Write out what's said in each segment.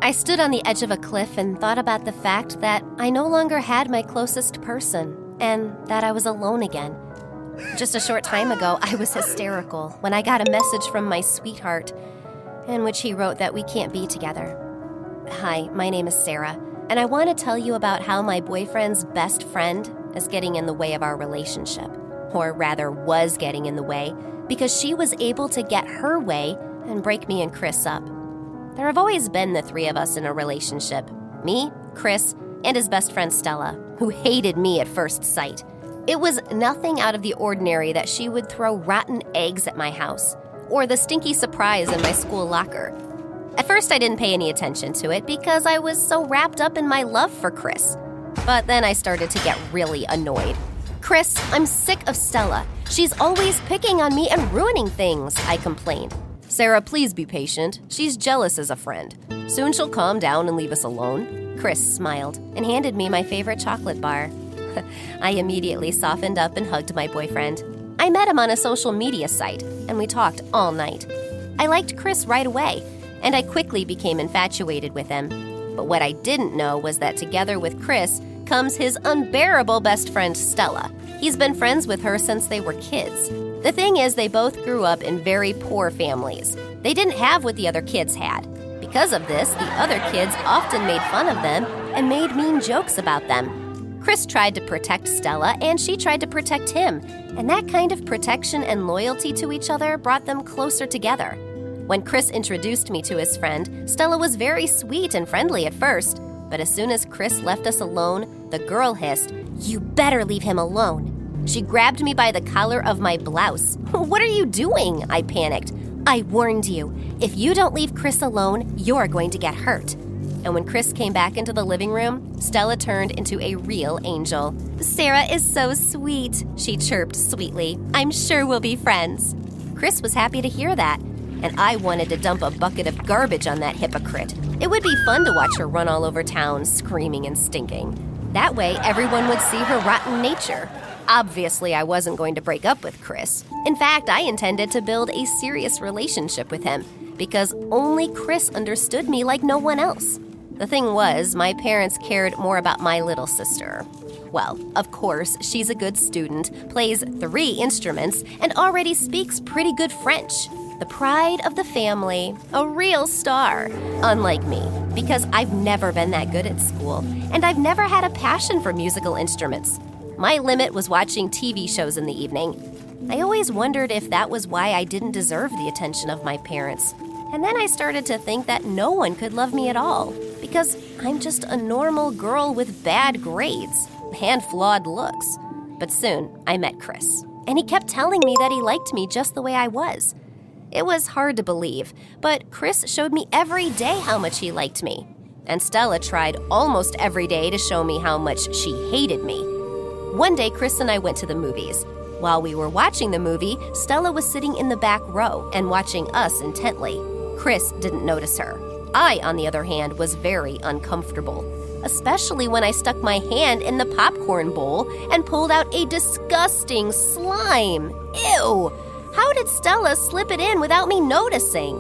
I stood on the edge of a cliff and thought about the fact that I no longer had my closest person and that I was alone again. Just a short time ago, I was hysterical when I got a message from my sweetheart in which he wrote that we can't be together. Hi, my name is Sarah, and I want to tell you about how my boyfriend's best friend is getting in the way of our relationship. Or rather, was getting in the way, because she was able to get her way and break me and Chris up. There have always been the three of us in a relationship. Me, Chris, and his best friend Stella, who hated me at first sight. It was nothing out of the ordinary that she would throw rotten eggs at my house, or the stinky surprise in my school locker. At first, I didn't pay any attention to it because I was so wrapped up in my love for Chris. But then I started to get really annoyed. Chris, I'm sick of Stella. She's always picking on me and ruining things, I complained. Sarah, please be patient. She's jealous as a friend. Soon she'll calm down and leave us alone. Chris smiled and handed me my favorite chocolate bar. I immediately softened up and hugged my boyfriend. I met him on a social media site, and we talked all night. I liked Chris right away, and I quickly became infatuated with him. But what I didn't know was that together with Chris comes his unbearable best friend Stella. He's been friends with her since they were kids. The thing is, they both grew up in very poor families. They didn't have what the other kids had. Because of this, the other kids often made fun of them and made mean jokes about them. Chris tried to protect Stella, and she tried to protect him, and that kind of protection and loyalty to each other brought them closer together. When Chris introduced me to his friend, Stella was very sweet and friendly at first, but as soon as Chris left us alone, the girl hissed, "You better leave him alone." She grabbed me by the collar of my blouse. "What are you doing?" I panicked. "I warned you. If you don't leave Chris alone, you're going to get hurt." And when Chris came back into the living room, Stella turned into a real angel. "Sarah is so sweet," she chirped sweetly. "I'm sure we'll be friends." Chris was happy to hear that, and I wanted to dump a bucket of garbage on that hypocrite. It would be fun to watch her run all over town, screaming and stinking. That way, everyone would see her rotten nature. Obviously, I wasn't going to break up with Chris. In fact, I intended to build a serious relationship with him, because only Chris understood me like no one else. The thing was, my parents cared more about my little sister. Well, of course, she's a good student, plays 3 instruments, and already speaks pretty good French. The pride of the family, a real star. Unlike me, because I've never been that good at school, and I've never had a passion for musical instruments. My limit was watching TV shows in the evening. I always wondered if that was why I didn't deserve the attention of my parents. And then I started to think that no one could love me at all, because I'm just a normal girl with bad grades and flawed looks. But soon, I met Chris, and he kept telling me that he liked me just the way I was. It was hard to believe, but Chris showed me every day how much he liked me. And Stella tried almost every day to show me how much she hated me. One day, Chris and I went to the movies. While we were watching the movie, Stella was sitting in the back row and watching us intently. Chris didn't notice her. I, on the other hand, was very uncomfortable, especially when I stuck my hand in the popcorn bowl and pulled out a disgusting slime. Ew! How did Stella slip it in without me noticing?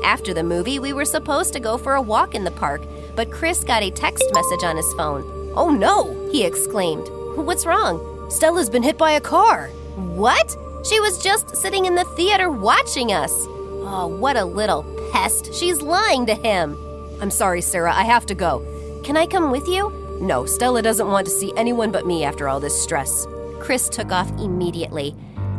After the movie, we were supposed to go for a walk in the park, but Chris got a text message on his phone. "Oh no!" he exclaimed. "What's wrong?" "Stella's been hit by a car." "What? She was just sitting in the theater watching us." Oh, what a little pest. She's lying to him. "I'm sorry, Sarah, I have to go." "Can I come with you?" "No, Stella doesn't want to see anyone but me after all this stress." Chris took off immediately,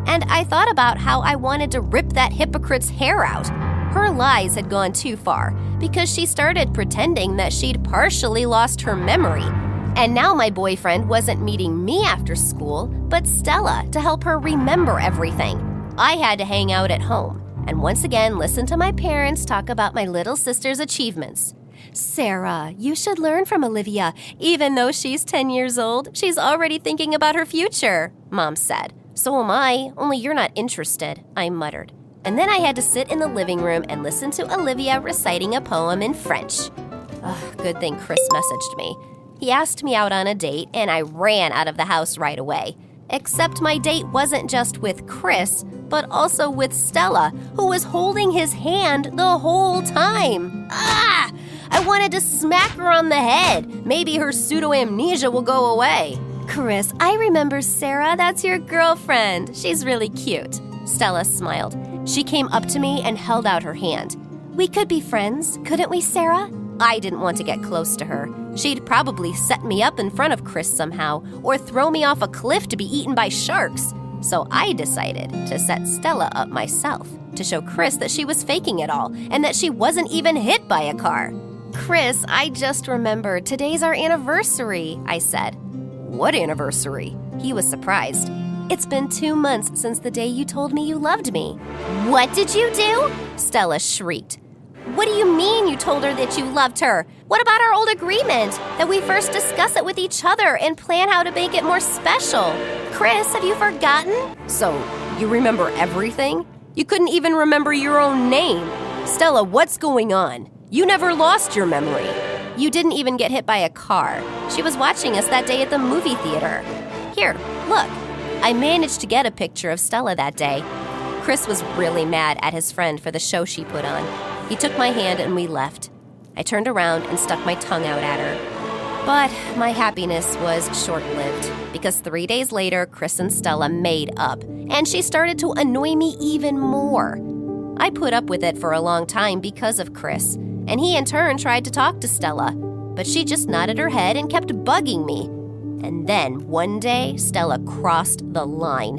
and I thought about how I wanted to rip that hypocrite's hair out. Her lies had gone too far, because she started pretending that she'd partially lost her memory. And now my boyfriend wasn't meeting me after school, but Stella to help her remember everything. I had to hang out at home, and once again listen to my parents talk about my little sister's achievements. "Sarah, you should learn from Olivia. Even though she's 10 years old, she's already thinking about her future," Mom said. "So am I, only you're not interested," I muttered. And then I had to sit in the living room and listen to Olivia reciting a poem in French. Good thing Chris messaged me. He asked me out on a date, and I ran out of the house right away. Except my date wasn't just with Chris, but also with Stella, who was holding his hand the whole time. I wanted to smack her on the head. Maybe her pseudo-amnesia will go away. Chris, I remember Sarah. That's your girlfriend. She's really cute. Stella smiled. She came up to me and held out her hand. We could be friends, couldn't we, Sarah? I didn't want to get close to her. She'd probably set me up in front of Chris somehow, or throw me off a cliff to be eaten by sharks. So I decided to set Stella up myself, to show Chris that she was faking it all, and that she wasn't even hit by a car. Chris, I just remembered today's our anniversary, I said. What anniversary? He was surprised. It's been 2 months since the day you told me you loved me. What did you do? Stella shrieked. What do you mean you told her that you loved her? What about our old agreement that we first discuss it with each other and plan how to make it more special? Chris, have you forgotten? So, you remember everything? You couldn't even remember your own name. Stella, what's going on? You never lost your memory. You didn't even get hit by a car. She was watching us that day at the movie theater. Here, look. I managed to get a picture of Stella that day. Chris was really mad at his friend for the show she put on. He took my hand and we left. I turned around and stuck my tongue out at her. But my happiness was short-lived, because 3 days later, Chris and Stella made up, and she started to annoy me even more. I put up with it for a long time because of Chris, and he in turn tried to talk to Stella, but she just nodded her head and kept bugging me. And then, one day, Stella crossed the line.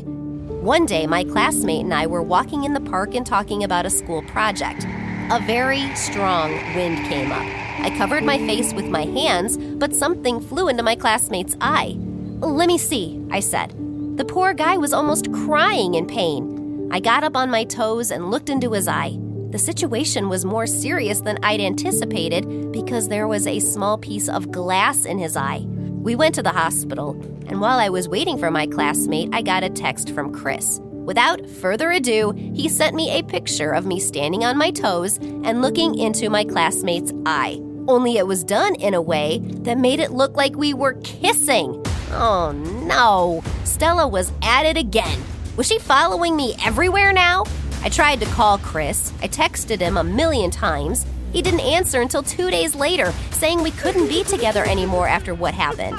One day, my classmate and I were walking in the park and talking about a school project. A very strong wind came up. I covered my face with my hands, but something flew into my classmate's eye. Let me see, I said. The poor guy was almost crying in pain. I got up on my toes and looked into his eye. The situation was more serious than I'd anticipated because there was a small piece of glass in his eye. We went to the hospital, and while I was waiting for my classmate, I got a text from Chris. Without further ado, he sent me a picture of me standing on my toes and looking into my classmate's eye. Only it was done in a way that made it look like we were kissing. Oh no, Stella was at it again. Was she following me everywhere now? I tried to call Chris. I texted him 1,000,000 times. He didn't answer until 2 days later, saying we couldn't be together anymore after what happened.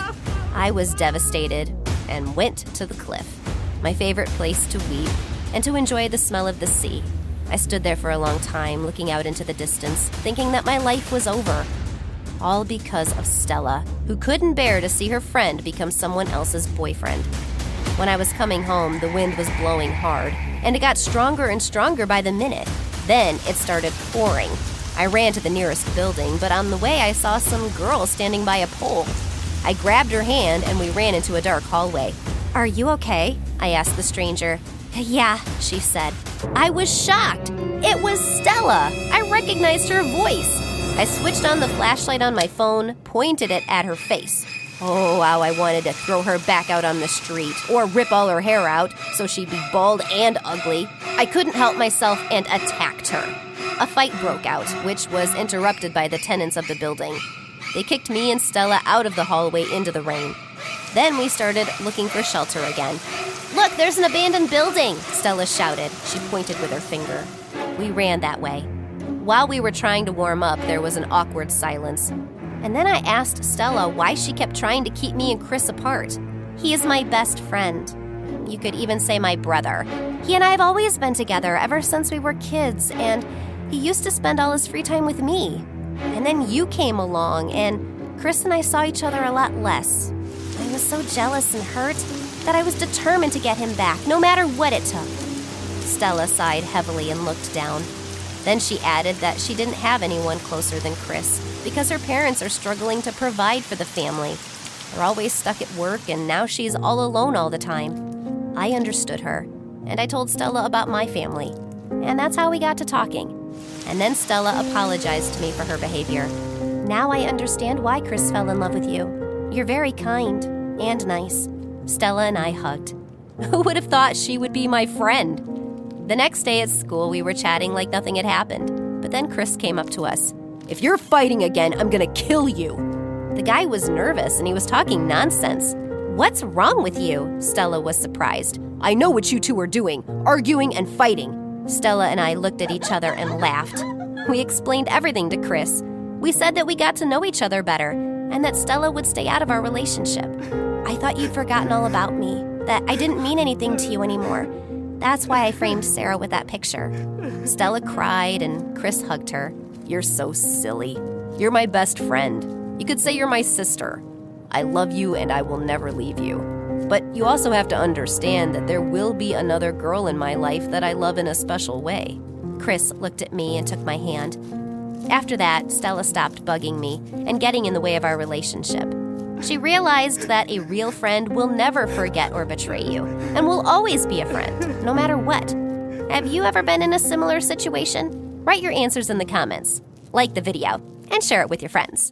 I was devastated and went to the cliff, my favorite place to weep and to enjoy the smell of the sea. I stood there for a long time, looking out into the distance, thinking that my life was over. All because of Stella, who couldn't bear to see her friend become someone else's boyfriend. When I was coming home, the wind was blowing hard, and it got stronger and stronger by the minute. Then it started pouring. I ran to the nearest building, but on the way I saw some girl standing by a pole. I grabbed her hand and we ran into a dark hallway. Are you okay? I asked the stranger. Yeah, she said. I was shocked. It was Stella. I recognized her voice. I switched on the flashlight on my phone, pointed it at her face. Oh, how I wanted to throw her back out on the street, or rip all her hair out so she'd be bald and ugly. I couldn't help myself and attacked her. A fight broke out, which was interrupted by the tenants of the building. They kicked me and Stella out of the hallway into the rain. Then we started looking for shelter again. Look, there's an abandoned building, Stella shouted. She pointed with her finger. We ran that way. While we were trying to warm up, there was an awkward silence. And then I asked Stella why she kept trying to keep me and Chris apart. He is my best friend. You could even say my brother. He and I have always been together ever since we were kids, and he used to spend all his free time with me. And then you came along, and Chris and I saw each other a lot less. I was so jealous and hurt that I was determined to get him back, no matter what it took. Stella sighed heavily and looked down. Then she added that she didn't have anyone closer than Chris because her parents are struggling to provide for the family. They're always stuck at work, and now she's all alone all the time. I understood her, and I told Stella about my family. And that's how we got to talking. And then Stella apologized to me for her behavior. Now I understand why Chris fell in love with you. You're very kind and nice. Stella and I hugged. Who would have thought she would be my friend? The next day at school, we were chatting like nothing had happened. But then Chris came up to us. If you're fighting again, I'm gonna kill you. The guy was nervous and he was talking nonsense. What's wrong with you? Stella was surprised. I know what you two are doing, arguing and fighting. Stella and I looked at each other and laughed. We explained everything to Chris. We said that we got to know each other better and that Stella would stay out of our relationship. I thought you'd forgotten all about me, that I didn't mean anything to you anymore. That's why I framed Sarah with that picture. Stella cried and Chris hugged her. You're so silly. You're my best friend. You could say you're my sister. I love you and I will never leave you. But you also have to understand that there will be another girl in my life that I love in a special way. Chris looked at me and took my hand. After that, Stella stopped bugging me and getting in the way of our relationship. She realized that a real friend will never forget or betray you and will always be a friend, no matter what. Have you ever been in a similar situation? Write your answers in the comments, like the video, and share it with your friends.